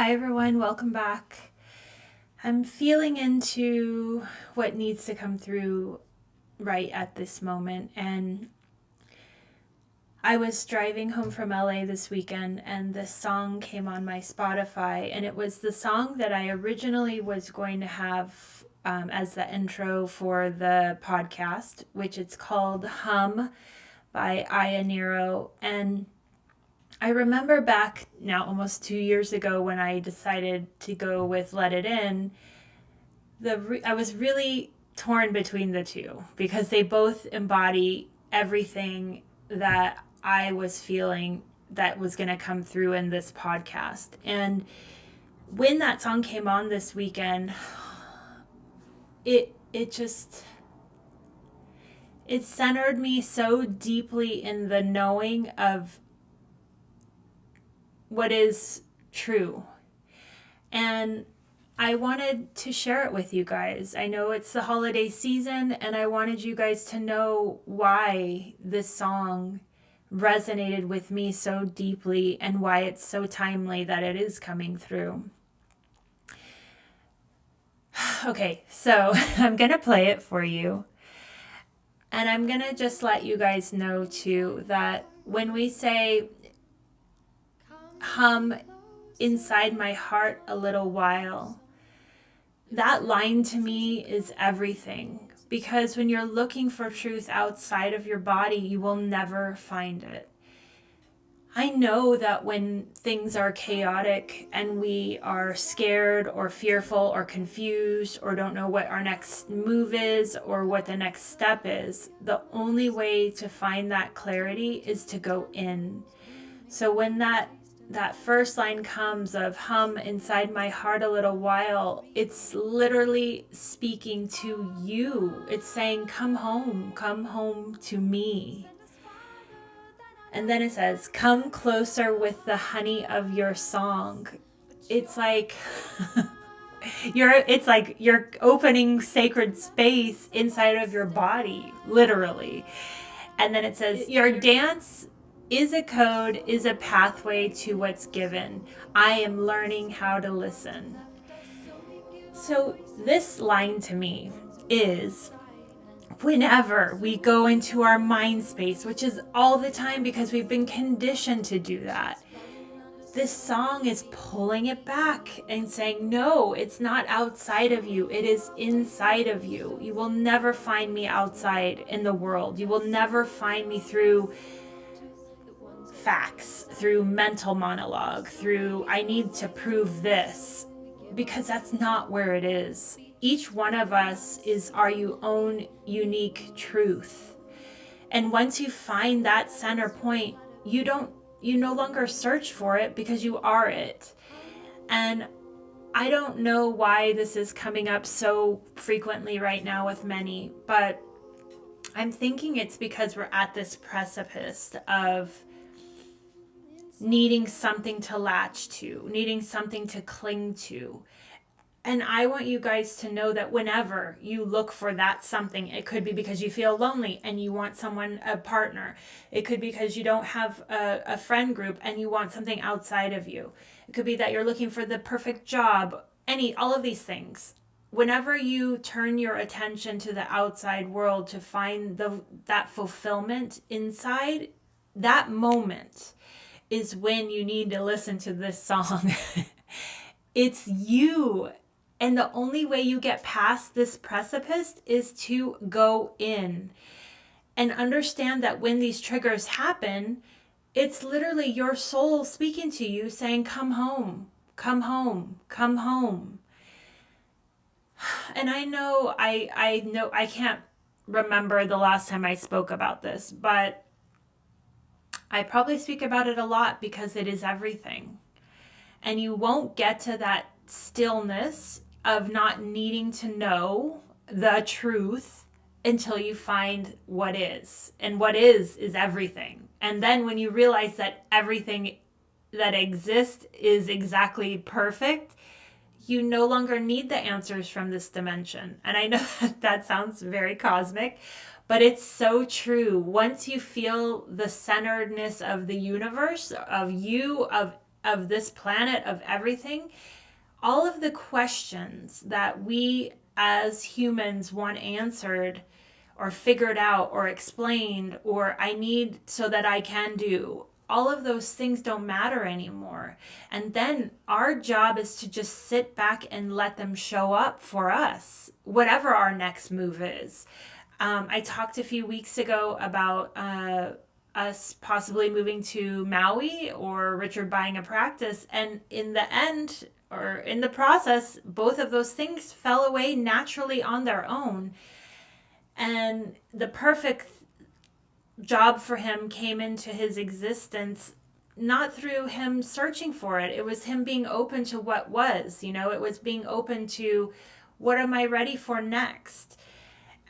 Hi everyone, welcome back. I'm feeling into what needs to come through right at this moment, and I was driving home from LA this weekend and this song came on my Spotify, and it was the song that I originally was going to have as the intro for the podcast, which it's called Hum by Ayla Nereo. And I remember back now almost 2 years ago when I decided to go with Let It In, I was really torn between the two because they both embody everything that I was feeling that was going to come through in this podcast. And when that song came on this weekend, it just it centered me so deeply in the knowing of what is true. And I wanted to share it with you guys. I know it's the holiday season, and I wanted you guys to know why this song resonated with me so deeply and why it's so timely that it is coming through. Okay, so I'm going to play it for you. And I'm going to just let you guys know too that when we say hum inside my heart a little while, that line to me is everything, because when you're looking for truth outside of your body, you will never find it. I know that when things are chaotic and we are scared or fearful or confused or don't know what our next move is or what the next step is, the only way to find that clarity is to go in. So when that first line comes of hum inside my heart a little while, it's literally speaking to you. It's saying, come home to me. And then it says, come closer with the honey of your song. It's like you're opening sacred space inside of your body, literally. And then it says, your dance is a code, is a pathway to what's given. I am learning how to listen. So this line to me is, whenever we go into our mind space, which is all the time because we've been conditioned to do that, this song is pulling it back and saying, no, it's not outside of you. It is inside of you. You will never find me outside in the world. You will never find me through facts, through mental monologue, through I need to prove this, because that's not where it is. Each one of us is our own unique truth. And once you find that center point, you no longer search for it because you are it. And I don't know why this is coming up so frequently right now with many, but I'm thinking it's because we're at this precipice of needing something to latch to, needing something to cling to. And I want you guys to know that whenever you look for that something, it could be because you feel lonely and you want someone, a partner. It could be because you don't have a friend group and you want something outside of you. It could be that you're looking for the perfect job, all of these things. Whenever you turn your attention to the outside world to find that fulfillment inside, that moment is when you need to listen to this song. It's you. And the only way you get past this precipice is to go in and understand that when these triggers happen, it's literally your soul speaking to you saying, come home, come home, come home. And I know I can't remember the last time I spoke about this, but I probably speak about it a lot because it is everything. And you won't get to that stillness of not needing to know the truth until you find what is. And what is everything. And then when you realize that everything that exists is exactly perfect, you no longer need the answers from this dimension. And I know that sounds very cosmic, but it's so true. Once you feel the centeredness of the universe, of you, of of this planet, of everything, all of the questions that we as humans want answered or figured out or explained, or I need so that I can do, all of those things don't matter anymore. And then our job is to just sit back and let them show up for us, whatever our next move is. I talked a few weeks ago about us possibly moving to Maui or Richard buying a practice. And in the end, or in the process, both of those things fell away naturally on their own. And the perfect job for him came into his existence, not through him searching for it. It was him being open to what was, it was being open to what am I ready for next?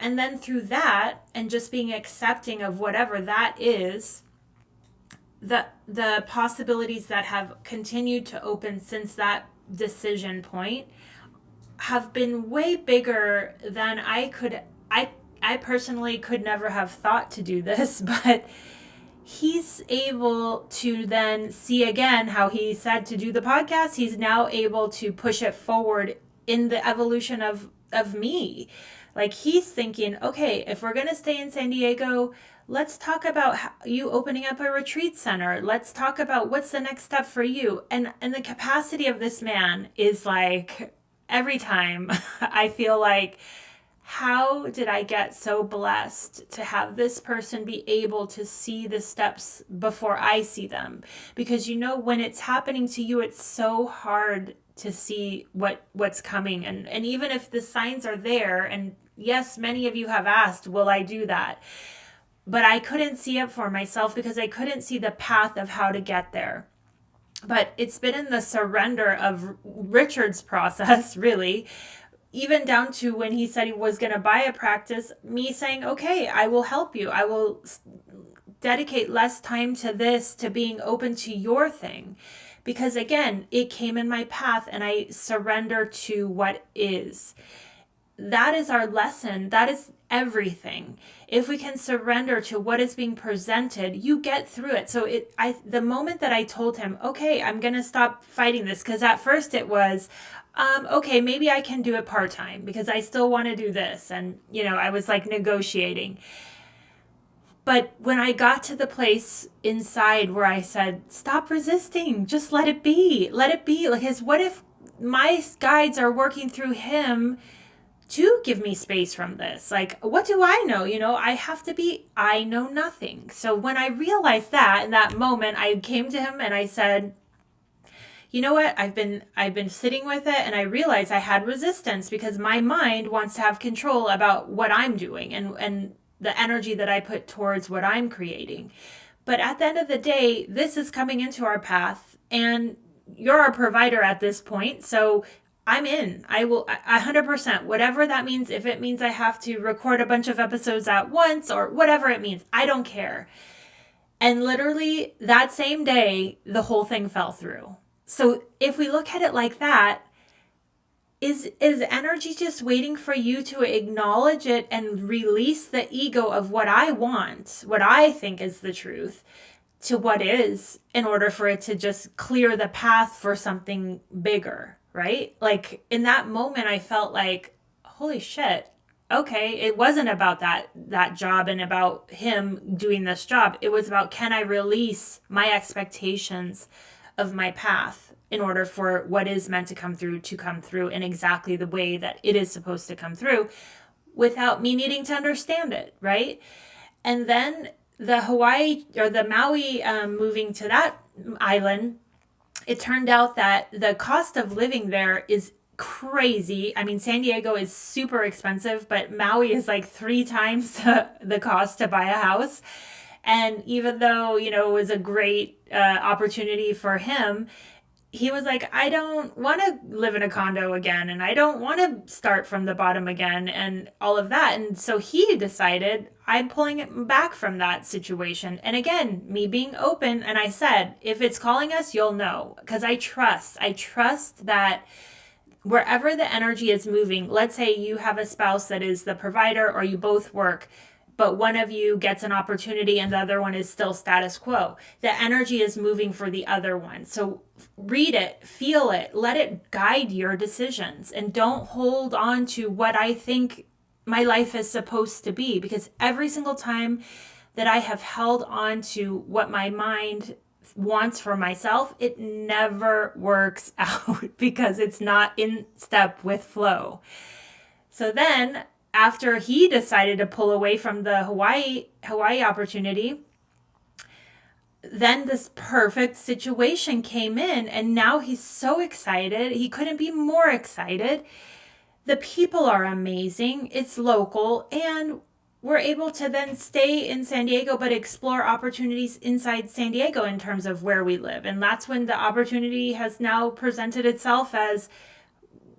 And then through that, and just being accepting of whatever that is, the possibilities that have continued to open since that decision point have been way bigger than I personally could never have thought to do this, but he's able to then see again how he said to do the podcast. He's now able to push it forward in the evolution of me. Like he's thinking, okay, if we're going to stay in San Diego, let's talk about you opening up a retreat center. Let's talk about what's the next step for you. And the capacity of this man is like, every time I feel like, how did I get so blessed to have this person be able to see the steps before I see them? Because when it's happening to you, it's so hard to see what's coming. And even if the signs are there, and yes, many of you have asked, will I do that? But I couldn't see it for myself because I couldn't see the path of how to get there. But it's been in the surrender of Richard's process, really, even down to when he said he was going to buy a practice, me saying, okay, I will help you. I will dedicate less time to this, to being open to your thing. Because again, it came in my path and I surrender to what is. That is our lesson. That is everything. If we can surrender to what is being presented, you get through it. So the moment that I told him, okay, I'm going to stop fighting this, because at first it was, okay, maybe I can do it part-time because I still want to do this. And, I was like negotiating. But when I got to the place inside where I said, stop resisting, just let it be. Let it be. Because what if my guides are working through him to give me space from this? Like, what do I know? I know nothing. So when I realized that in that moment, I came to him and I said, you know what? I've been sitting with it, and I realized I had resistance because my mind wants to have control about what I'm doing and the energy that I put towards what I'm creating. But at the end of the day, this is coming into our path, and you're our provider at this point. So I'm in. I will 100%, whatever that means. If it means I have to record a bunch of episodes at once or whatever it means, I don't care. And literally that same day, the whole thing fell through. So if we look at it like that, is energy just waiting for you to acknowledge it and release the ego of what I want, what I think is the truth, to what is, in order for it to just clear the path for something bigger, right? Like in that moment, I felt like, holy shit, okay, it wasn't about that job and about him doing this job. It was about, can I release my expectations of my path in order for what is meant to come through in exactly the way that it is supposed to come through without me needing to understand it, right? And then the Hawaii or the Maui moving to that island, it turned out that the cost of living there is crazy. I mean, San Diego is super expensive, but Maui is like 3 times the cost to buy a house. And even though, it was a great opportunity for him, he was like, I don't want to live in a condo again, and I don't want to start from the bottom again, and all of that. And so he decided, I'm pulling it back from that situation. And again, me being open, and I said, if it's calling us, you'll know, because I trust that wherever the energy is moving, let's say you have a spouse that is the provider or you both work, but one of you gets an opportunity and the other one is still status quo. The energy is moving for the other one. So read it, feel it, let it guide your decisions, and don't hold on to what I think my life is supposed to be, because every single time that I have held on to what my mind wants for myself, it never works out because it's not in step with flow. So then after he decided to pull away from the Hawaii opportunity, then this perfect situation came in, and now he's so excited. He couldn't be more excited. The people are amazing. It's local, and we're able to then stay in San Diego, but explore opportunities inside San Diego in terms of where we live. And that's when the opportunity has now presented itself as,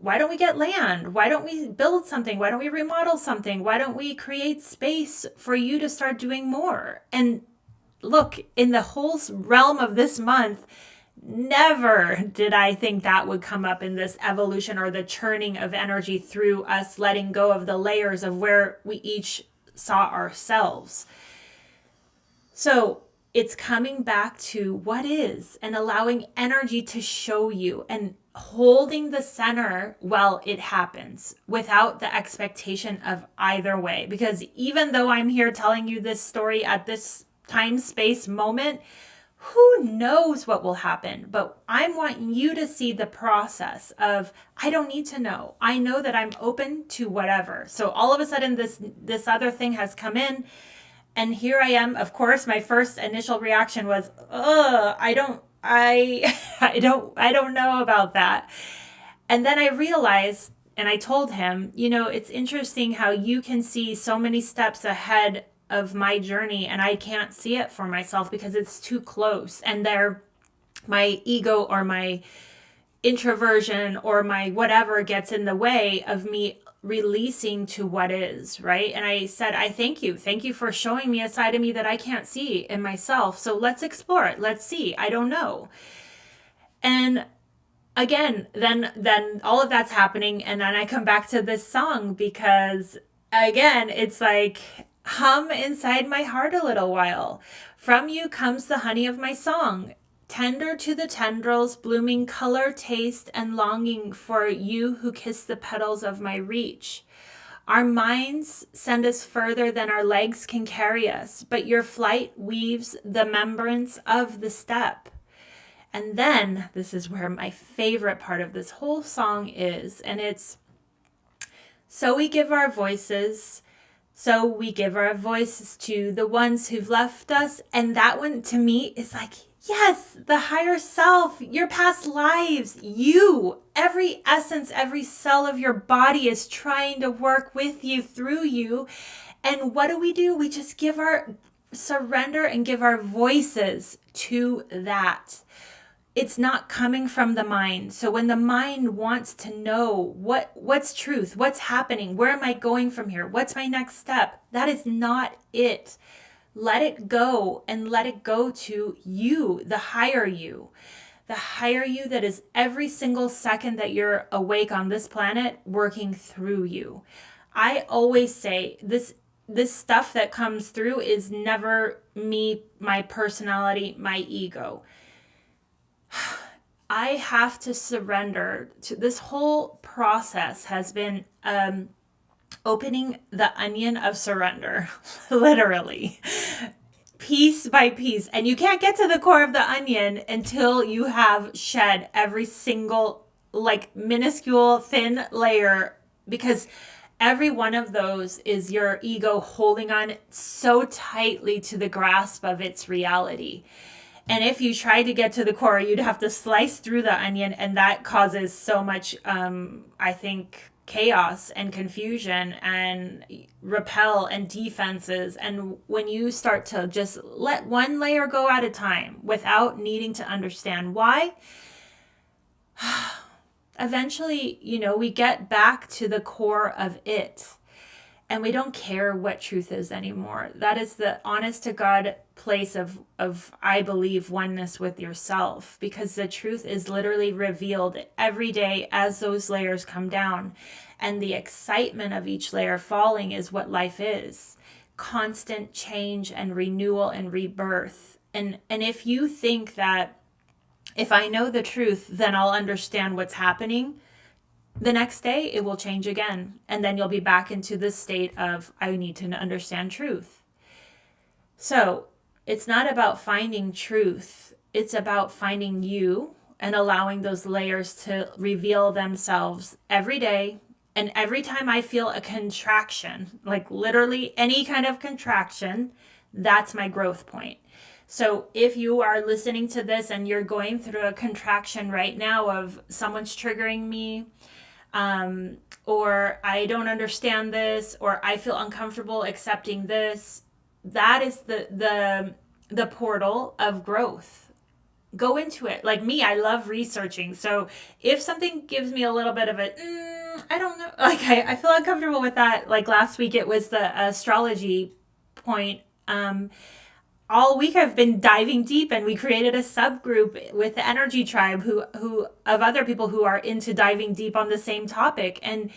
why don't we get land? Why don't we build something? Why don't we remodel something? Why don't we create space for you to start doing more? And look, in the whole realm of this month, never did I think that would come up in this evolution or the churning of energy through us letting go of the layers of where we each saw ourselves. So it's coming back to what is, and allowing energy to show you, and holding the center while it happens without the expectation of either way. Because even though I'm here telling you this story at this time, space, moment, who knows what will happen? But I want you to see the process of, I don't need to know. I know that I'm open to whatever. So all of a sudden this other thing has come in, and here I am. Of course, my first initial reaction was, I don't know about that. And then I realized, and I told him, it's interesting how you can see so many steps ahead of my journey, and I can't see it for myself because it's too close, and my ego or my introversion or my whatever gets in the way of me releasing to what is, right? And I said, I thank you for showing me a side of me that I can't see in myself. So let's explore it. Let's see. I don't know. And again, then all of that's happening, and then I come back to this song, because again, it's like, hum inside my heart a little while. From you comes the honey of my song, tender to the tendrils, blooming color, taste, and longing for you who kiss the petals of my reach. Our minds send us further than our legs can carry us, but your flight weaves the membrance of the step. And then, this is where my favorite part of this whole song is, and it's, so we give our voices to the ones who've left us. And that one to me is like, yes, the higher self, your past lives, you, every essence, every cell of your body is trying to work with you, through you. And what do? We just surrender and give our voices to that. It's not coming from the mind. So when the mind wants to know what's truth, what's happening, where am I going from here, what's my next step, that is not it. Let it go, and let it go to you, the higher you that is every single second that you're awake on this planet, working through you. I always say this stuff that comes through is never me, my personality, my ego. I have to surrender to this whole process. Has been opening the onion of surrender, literally, piece by piece. And you can't get to the core of the onion until you have shed every single minuscule thin layer, because every one of those is your ego holding on so tightly to the grasp of its reality. And if you try to get to the core, you'd have to slice through the onion, and that causes so much, I think, chaos and confusion and repel and defenses. And when you start to just let one layer go at a time without needing to understand why, eventually, we get back to the core of it. And we don't care what truth is anymore. That is the honest to God place of I believe, oneness with yourself, because the truth is literally revealed every day as those layers come down. And the excitement of each layer falling is what life is. constant change and renewal and rebirth. And if you think that if I know the truth, then I'll understand what's happening, the next day it will change again. And then you'll be back into this state of, I need to understand truth. So it's not about finding truth. It's about finding you and allowing those layers to reveal themselves every day. And every time I feel a contraction, like literally any kind of contraction, that's my growth point. So if you are listening to this and you're going through a contraction right now of someone's triggering me, or I don't understand this, or I feel uncomfortable accepting this, that is the portal of growth. Go into it. Like me, I love researching. So if something gives me a little bit of a, I don't know, like I feel uncomfortable with that. Like last week, it was the astrology point. All week I've been diving deep, and we created a subgroup with the Energy Tribe who of other people who are into diving deep on the same topic. And,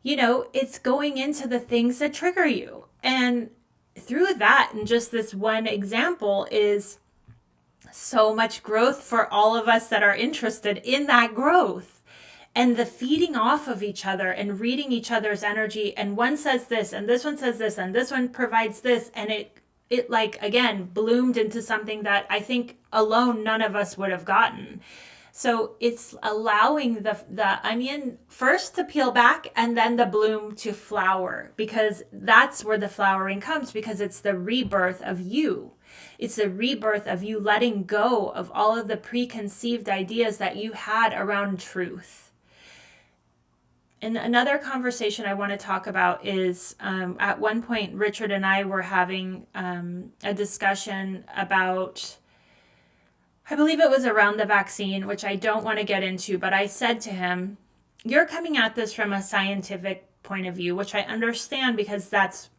you know, it's going into the things that trigger you. And through that, and just this one example, is so much growth for all of us that are interested in that growth. And the feeding off of each other and reading each other's energy. And one says this, and this one says this, and this one provides this. And it like, again, bloomed into something that I think alone none of us would have gotten. So it's allowing the onion first to peel back and then the bloom to flower, because that's where the flowering comes, because it's the rebirth of you. It's the rebirth of you letting go of all of the preconceived ideas that you had around truth. And another conversation I want to talk about is, at one point, Richard and I were having a discussion about, I believe it was around the vaccine, which I don't want to get into, but I said to him, you're coming at this from a scientific point of view, which I understand, because that's,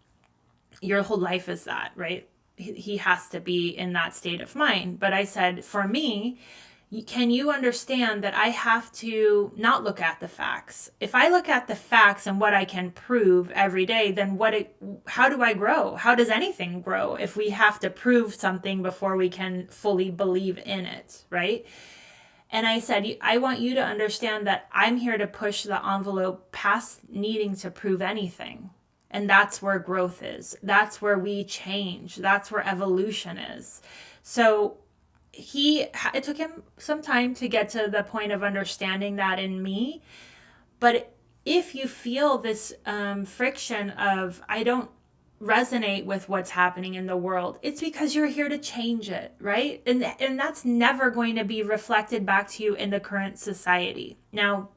your whole life is that, right? He has to be in that state of mind. But I said, for me, can you understand that I have to not look at the facts? If I look at the facts and what I can prove every day, then how do I grow? How does anything grow if we have to prove something before we can fully believe in it, right? And I said, I want you to understand that I'm here to push the envelope past needing to prove anything. And that's where growth is. That's where we change. That's where evolution is. So it took him some time to get to the point of understanding that in me. But if you feel this friction of, I don't resonate with what's happening in the world, it's because you're here to change it, right? And that's never going to be reflected back to you in the current society. Now,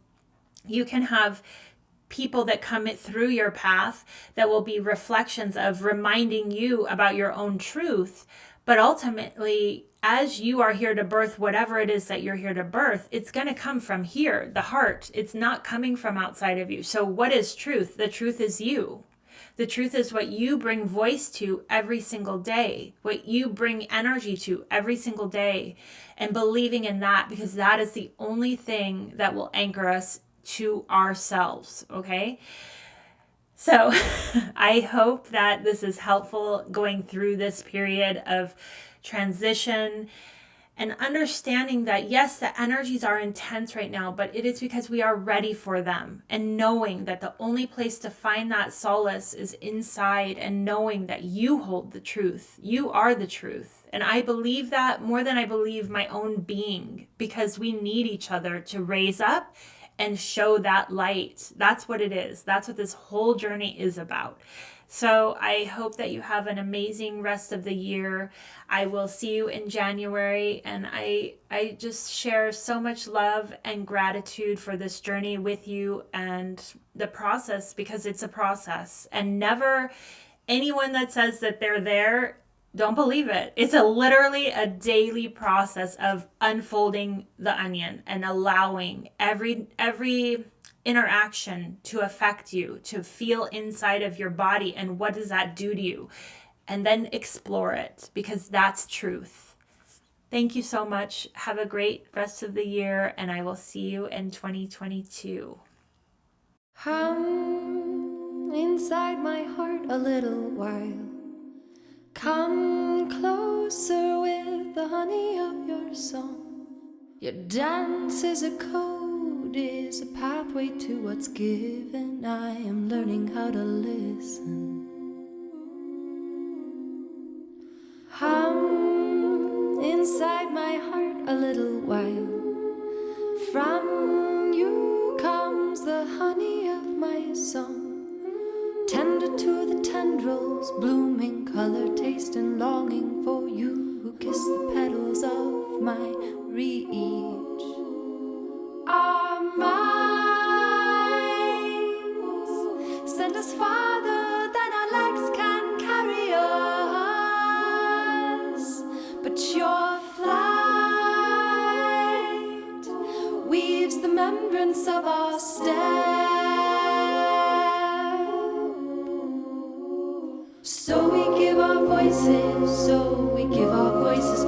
you can have people that come through your path that will be reflections of reminding you about your own truth. But ultimately, as you are here to birth whatever it is that you're here to birth, it's going to come from here, the heart. It's not coming from outside of you. So what is truth? The truth is you. The truth is what you bring voice to every single day, what you bring energy to every single day, and believing in that, because that is the only thing that will anchor us to ourselves, okay? So I hope that this is helpful going through this period of transition and understanding that, yes, the energies are intense right now, but it is because we are ready for them, and knowing that the only place to find that solace is inside, and knowing that you hold the truth. You are the truth. And I believe that more than I believe my own being, because we need each other to raise up and show that light. That's what it is. That's what this whole journey is about. So I hope that you have an amazing rest of the year. I will see you in January, and I just share so much love and gratitude for this journey with you and the process, because it's a process. And never anyone that says that they're there, don't believe it. It's literally a daily process of unfolding the onion and allowing every interaction to affect you, to feel inside of your body, and what does that do to you? And then explore it, because that's truth. Thank you so much. Have a great rest of the year, and I will see you in 2022. Hum inside my heart a little while. Come closer with the honey of your song. Your dance is a code, is a pathway to what's given. I am learning how to listen. Hum inside my heart a little while. From you comes the honey of my song. Tender to the tendrils, blooming color, taste, and longing for you who kiss the petals of my reach. Our minds send us farther than our legs can carry us, but your flight weaves the membranes of our steps. So we give our voices,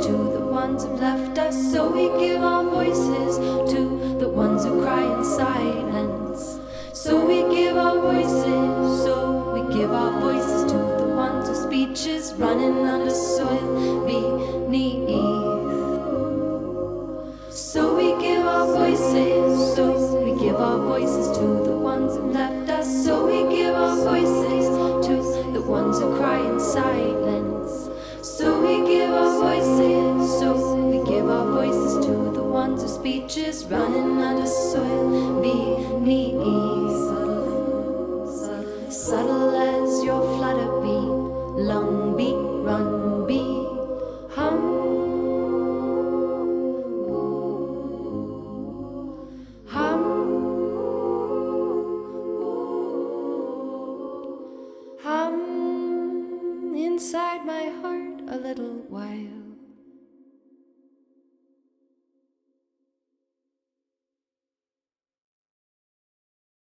to the ones who've left us. So we give our voices to the ones who cry in silence. So we give our voices, to the ones whose speech is running under soil beneath. So we give our voices, to the ones who've left us. So we give our voices to the ones who cry in silence. So we give our voices, to the ones whose speech is running under soil.